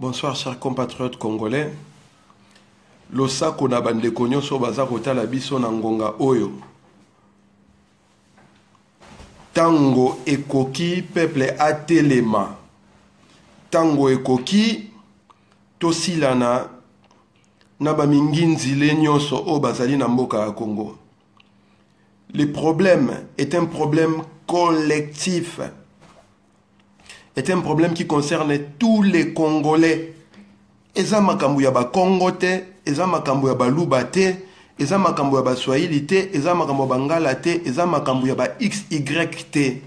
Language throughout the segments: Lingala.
Bonsoir chers compatriotes congolais. Losako na bandeko nyonso baza kotala biso na ngonga oyo. Tango ekoki peuple atelema. Tango ekoki tosilana na baminginzile nyonso o bazali na mboka ya Congo. Le problème est un problème collectif. Est un problème qui concerne tous les Congolais. Eza makambu ya ba Congo te, eza makambu ya ba Luba te, eza makambu ya ba Swahili te, eza makambu ya ba Ngala te, eza makambu ya ba XY te,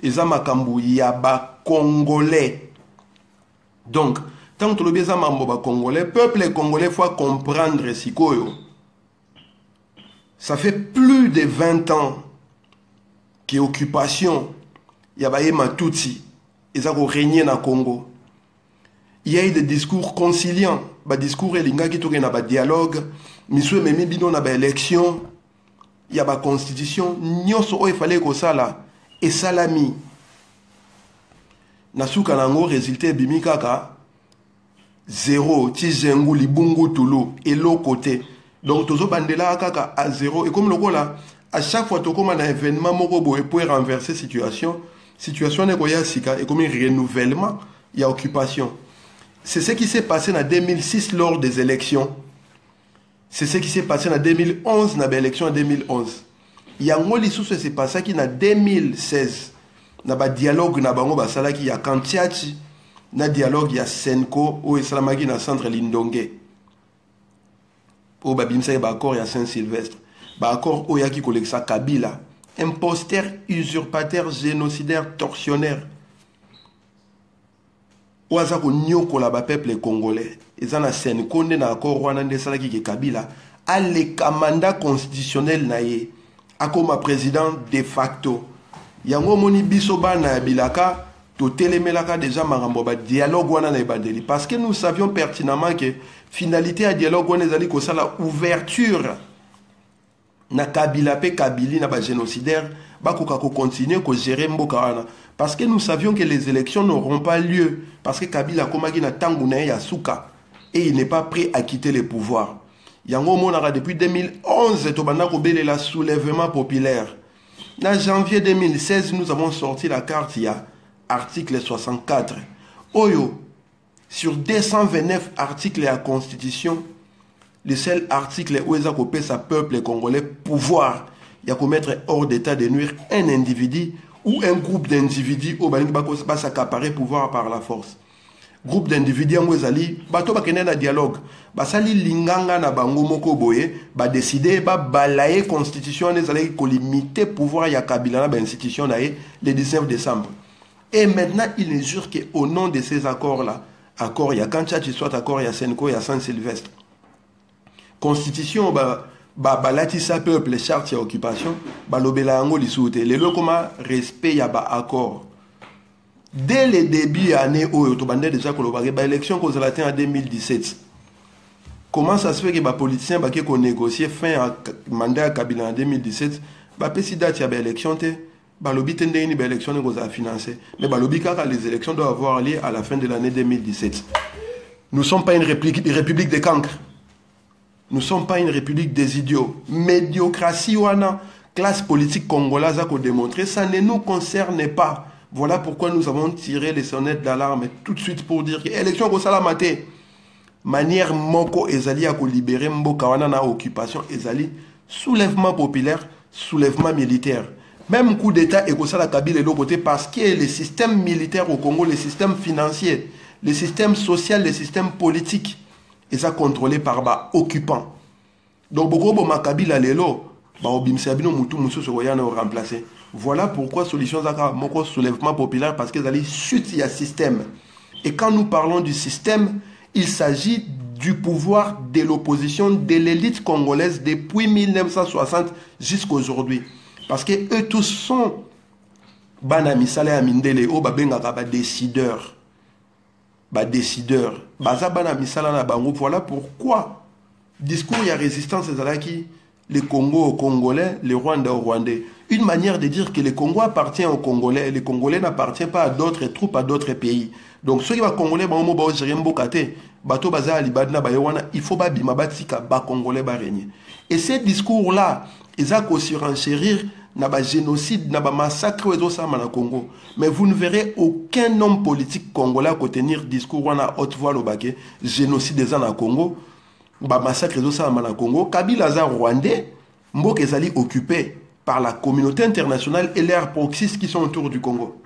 eza makambu ya ba Congolais. Donc, tant que le eza mambo ba Congolais, peuple congolais faut comprendre sikoyo. Ça fait plus de 20 ans que occupation ya ba Yema Tutsi. Ils ont régné dans le Congo. Il y a eu des discours conciliants, des discours qui ont un dialogue, monsieur Memi Bino na élection, il y a une constitution, il fallait que ça là, et salami. Nasuka nango résulté bimikaka 0, Tizengu, Libungu, Toulou, et l'autre côté. Donc tozo bandela kaka à 0, et comme le là, à chaque fois que tu as un événement, tu peux renverser la situation. Situation n'est pas et comme un renouvellement, il y a occupation. C'est ce qui s'est passé en 2006 lors des élections. C'est ce qui s'est passé en 2011 dans l'élection en 2011. Il y a un qui s'est passé en 2016. Dans le dialogue, il y a Kantiachi, dans le dialogue, il y a Senko, ou Salamagi dans le centre Lindongue. Au Babimsa, il y a accord, il y a Saint-Sylvestre. Il y a accord, il y a qui collecte ça, Kabila. Imposteur, usurpateur, génocidaire, tortionnaire. Ouazako nyoko la ba peuple congolais. Ezana sen konde na accord wana ndesala ki Kabila a le commandant constitutionnel naye akoma président de facto. Yango moni biso bana bilaka to telemelaka déjà marambo ba dialogue wana na ibandeli parce que nous savions pertinemment que finalité à dialogue wana ezali ko sala ouverture na Kabila pe Kabili na ba génocidaire ba koka ko continuer ko gérer mboka wana parce que nous savions que les élections n'auront pas lieu parce que Kabila komaki na tangu na ya suka et il n'est pas prêt à quitter le pouvoir. Yango monara depuis 2011 to banda ko belela soulèvement populaire. En janvier 2016 nous avons sorti la carte il y a article 64. Oyo sur 229 articles de la constitution. Le seul article où il y a coupé sa peuple congolais pouvoir, il y a qu'à mettre hors d'état de nuire un individu ou un groupe d'individus au Bani va s'accaparer pouvoir par la force. Groupe d'individus en Wezali, bato ba kene na dialogue, ba sali linganga na bango moko boye, ba décider ba balayer constitution les allez ko limiter pouvoir ya Kabila na ba institution na le 19 décembre. Et maintenant il ne jure que au nom de ces accords là, accord ya Kantiachi soit accord ya Senko ya Saint-Sylvestre. Constitution balatisa peuple charte ya occupation balobela yango lisute le lokoma respect ya ba accord dès le début année oyo to bande déjà kolobake ba élection ko zalatin en 2017. Comment ça se fait que ba politiciens ba ke ko négocier fin à mandat ya Kabila en 2017 ba pesi date ya ba élection te balobi tende ni ba élection ko za financer mais balobi kaka les élections doivent avoir lieu à la fin de l'année 2017. Nous sommes pas une république de cancre. Nous ne sommes pas une république des idiots. Médiocratie ou une classe politique congolaise à démontrer, ça ne nous concerne pas. Voilà pourquoi nous avons tiré les sonnettes d'alarme tout de suite pour dire que l'élection est salamate. Manière moko ezali à libérer mboka wana na occupation ezali soulèvement populaire, soulèvement militaire. Même coup d'état et ça la Kabila de l'autre côté parce que le système militaire au Congo, le système financier, le système social, le système politique et ça contrôlé par les occupants. Donc, beaucoup de Kabila lelo, obimsabino mutu musu soyana remplacé. Voilà pourquoi solution zaka moko soulèvement populaire parce qu'ils allaient chute il système. Et quand nous parlons du système, il s'agit du pouvoir de l'opposition de l'élite congolaise depuis 1960 jusqu'à aujourd'hui. Parce que eux tous sont banami sale amindele o babengaka ba décideurs. Décideurs. Voilà pourquoi discours il y a résistance qui le Congo aux Congolais, le Rwanda aux Rwandais. Une manière de dire que le Congo appartient aux Congolais et le Congolais n'appartient pas à d'autres troupes, à d'autres pays. Donc ceux qui va congolais ba mo ba gérer mboka te bato baza alibadna ba yewana il faut ba bima batika ba congolais ba régner. Et ces discours là ils a qu'au surenchérir na ba génocide na ba massacre aux sama na Congo. Mais vous ne verrez aucun homme politique congolais à tenir discours wana haute voix au baquet génocide des na Congo ba massacre aux sama na Congo. Kabila za rwandais mboka ezali occupé par la communauté internationale et leurs proxys qui sont autour du Congo.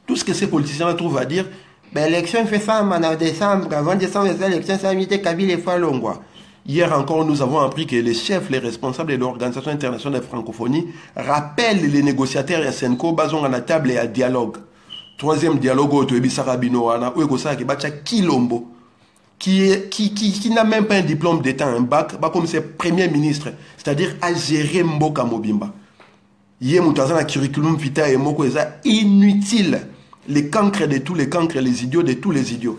Tout ce que ces politiciens trouvent à dire, ben l'élection fait ça en décembre, avant décembre, les élections, ça a mis Kabila et Falongwa. Hier encore, nous avons appris que les chefs, les responsables de l'Organisation internationale de francophonie rappellent les négociateurs et Senko basons à la table et à dialogue. Troisième dialogue, Kilombo, qui n'a même pas un diplôme d'État, un bac, comme c'est premier ministre, c'est-à-dire à gérer Mboka Mobimba. Hier, nous avons un curriculum vitae et Moko inutile. Les cancres de tous les cancres, les idiots de tous les idiots.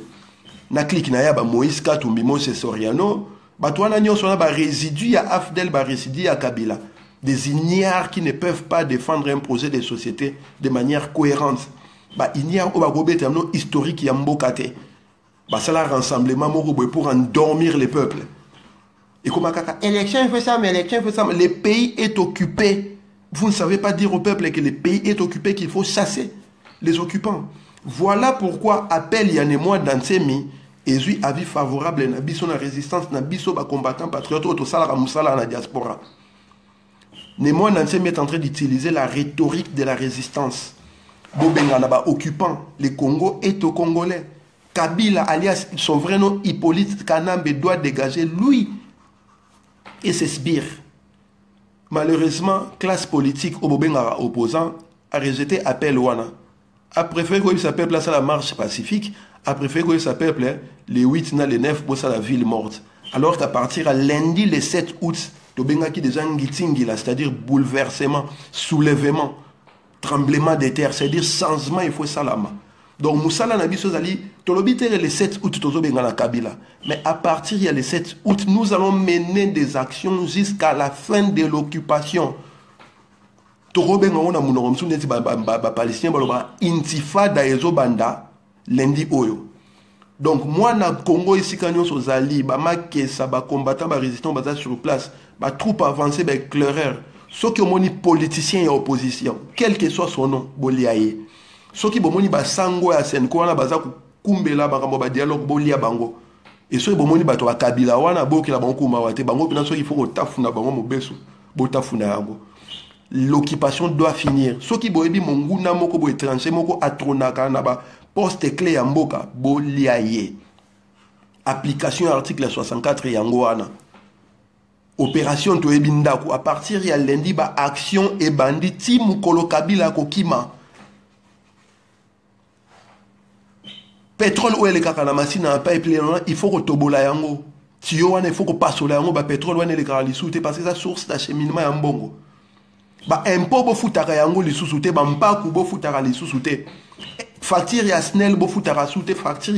Na clique na ya ba Moïse Katumbi Mose Soriano, ba toana nyonso na ba résidu ya Afdel ba résidu ya Kabila. Des ignares qui ne peuvent pas défendre un projet de société de manière cohérente. Ba ignares au ba gobe termino historique ya mbokate. Ba ça la rassemblement moko pour endormir les peuples. Et comme kaka élection fait ça mais élection fait ça, le pays est occupé. Vous ne savez pas dire au peuple que le pays est occupé, qu'il faut chasser les occupants. Voilà pourquoi appel Yanemoi Dansemi et lui avis favorable na biso na résistance na biso ba combattant patriote auto sala musala na diaspora. Nemoi Dansemi est en train d'utiliser la rhétorique de la résistance. Bobenga na ba occupant, le Congo est au Congolais. Kabila alias son vrai nom Hippolyte Kanambe doit dégager lui et ses sbires. Malheureusement, classe politique au Bobenga opposant a rejeté appel Wana. A préféré que ça peuple à la marche pacifique, a préféré que ça peuple les 8 les 9 pour ça la ville morte. Alors qu'à partir à lundi le 7 août, le Benga qui déjà ngitingi là, c'est-à-dire bouleversement, soulèvement, tremblement de terre, c'est-à-dire changement, il faut ça là. Donc Moussala Nabiso Zali, tolobite le 7 août tozo Benga la Kabila. Mais à partir du 7 août, nous allons mener des actions jusqu'à la fin de l'occupation. Intifada ezo banda lendi oyo. Donc moi na Congo ici kanyo so zali ba makesa ba combattant ba résistant ba sur place ba troupe avancée ba éclaireur ceux qui moni politicien et opposition quel que soit son nom boliaye ceux qui bomoni ba sango ya Senko wana baza kumbela ba kambo ba dialogue bolia bango et ceux bomoni ba to ba Kabila wana boki la bango kuma wate bango pina ceux il faut otafuna bango mobeso botafuna yango. L'occupation doit finir. Ce qui boebi monguna moko bo étranger moko atronaka na ba poste clé ya mboka boliaye. Application article 64 yango wana. Opération toebi ndako à partir ya lundi ba action et bandit ti mukolo Kabila kokima. Pétrole ou le kaka na machine na pipeline il faut que tobola yango. Tio wana il faut que passe la yango ba pétrole wana le kaka li soute parce que ça source d'acheminement ya mbongo. Ba impôt bo futaka yango li susute ba mpaku bo futaka li susute facture ya snel bo futaka soute facture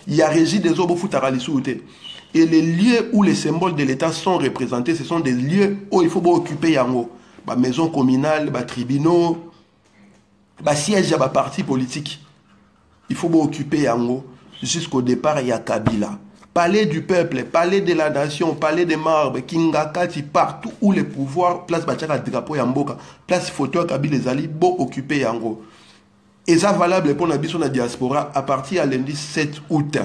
ya régie des eaux bo futaka li susute et les lieux où les symboles de l'état sont représentés ce sont des lieux où il faut bo occuper yango ba maison communale ba tribunaux ba siège ya ba parti politique il faut bo occuper yango jusqu'au départ ya Kabila. Palais du peuple, palais de la nation, palais des marbres, Kingakati, partout où les pouvoirs, place Bachaka Drapeau Yamboka, place photo Kabila Zali, beau occupé Yango. Et ça valable pour la la diaspora à partir à lundi 7 août.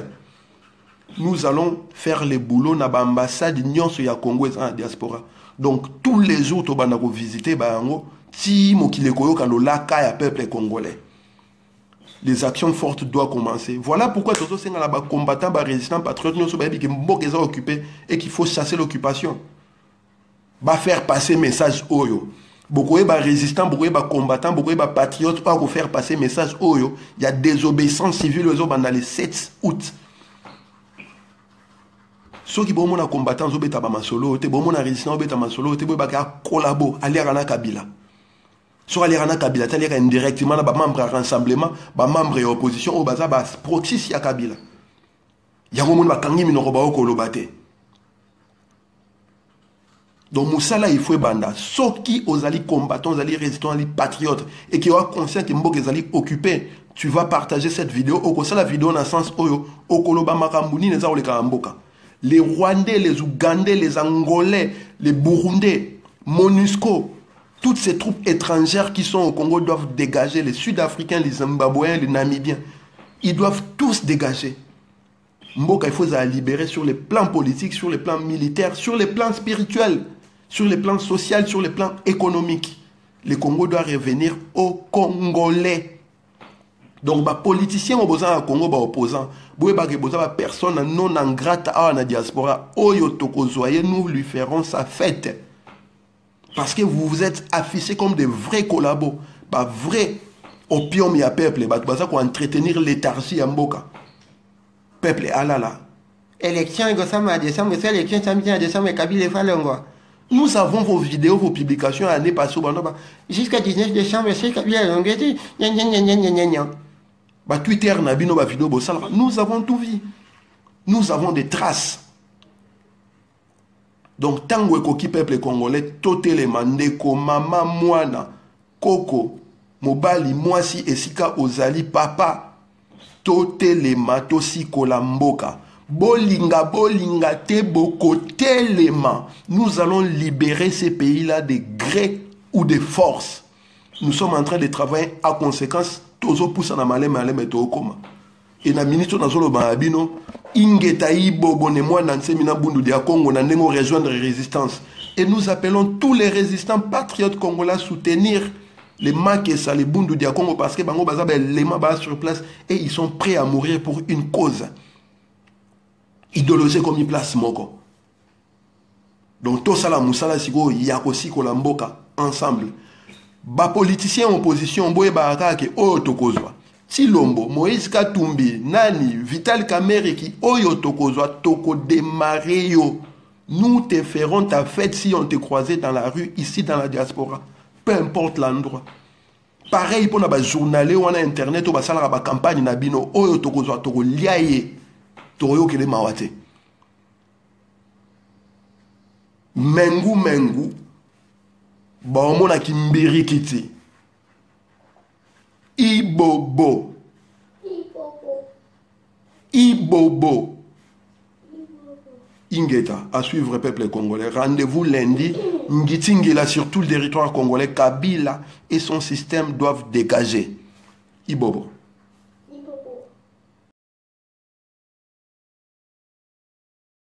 Nous allons faire le boulot dans l'ambassade Nyonso ya Congo et dans la diaspora. Donc tous les jours, tu vas visiter Bayango, si Mokilekoyo Kalolaka ya peuple congolais. Les actions fortes doivent commencer. Voilà pourquoi tous ces combattants, résistants, patriotes, nous sommes occupés et qu'il faut chasser l'occupation. Va faire passer message oyo. Beaucoup de résistants, beaucoup de combattants, beaucoup de patriotes pour faire passer message oyo. Il y a désobéissance civile dans le 7 août. Ceux qui sont combattants, ils sont résistants, ils sont collaborent, aller à Kabila. Sur les rana Kabila, c'est-à-dire indirectement, les membres de rassemblement, les membres de l'opposition, au bazar, proxy ya Kabila. Il y a un moment où il y a un donc Moussala, il faut banda. Ceux qui ont combattants, les résistants, les patriotes, et qui ont conscience que Mbok est occupé tu vas partager cette vidéo. Au ça la vidéo dans le sens oyo okoloba makambouni neza oleka mboka. Les Rwandais, les Ougandais, les Angolais, les Burundais, MONUSCO, toutes ces troupes étrangères qui sont au Congo doivent dégager. Les Sud-Africains, les Zimbabwéens, les Namibiens, ils doivent tous dégager. Mboka, il faut les libérer sur les plans politiques, sur les plans militaires, sur les plans spirituels, sur les plans sociaux, sur les plans économiques. Le Congo doit revenir aux Congolais. Donc, les politiciens ont besoin du Congo, les opposants. Si personne non ingrate à la diaspora, nous lui ferons sa fête. Parce que vous vous êtes affichés comme des vrais collabos, des vrais opium ya peuple, pour entretenir léthargie à Mboka. Peuple, alala. Élection, décembre, élection, samedi, décembre, Kabila Falongo. Nous avons vos vidéos, vos publications à l'année passée. Jusqu'à 19 décembre, c'est Kabila Longeti. Twitter, vidéo, nous avons tout vu. Nous avons des traces. Donc, tant que le peuple congolais, tout les mandeko, maman, moana, koko, mobali, mwasi, esika, ozali, papa, tout les matosi, kolamboka. Bolinga, bolinga, te boko, telema. Nous allons libérer ces pays-là de gré ou de force. Nous sommes en train de travailler à conséquence. Tozo poussa na malem et tookoma. Et na ministre na zolo babino, ingeta ibo bonemwa na nsemina bundu dia Congo na ndengo rejoindre résistance. Et nous appelons tous les résistants patriotes congolais à soutenir les Makessa, les bundu dia Congo parce que bango baza les mabas sur place et ils sont prêts à mourir pour une cause. Idéologie comme une place moko. Donc tout ça la musala sigo yakosi kolamboka ensemble. Ba politiciens en opposition boye baraka ke oyo tokozwa Tilombo, Moïse Katumbi, Nani, Vital Kamerhe qui oyo tokozwa toko démarrer yo. Nous te ferons ta fête si on te croisait dans la rue ici dans la diaspora, peu importe l'endroit. Pareil pour les journalistes ou internet ou la campagne na bino oyo tokozwa toko liaye toyo kele mawate. Mengu bon mona kimbirikiti Ibobo Ingeta à suivre peuple congolais. Rendez-vous lundi Ngitingela sur tout le territoire congolais. Kabila et son système doivent dégager. Ibobo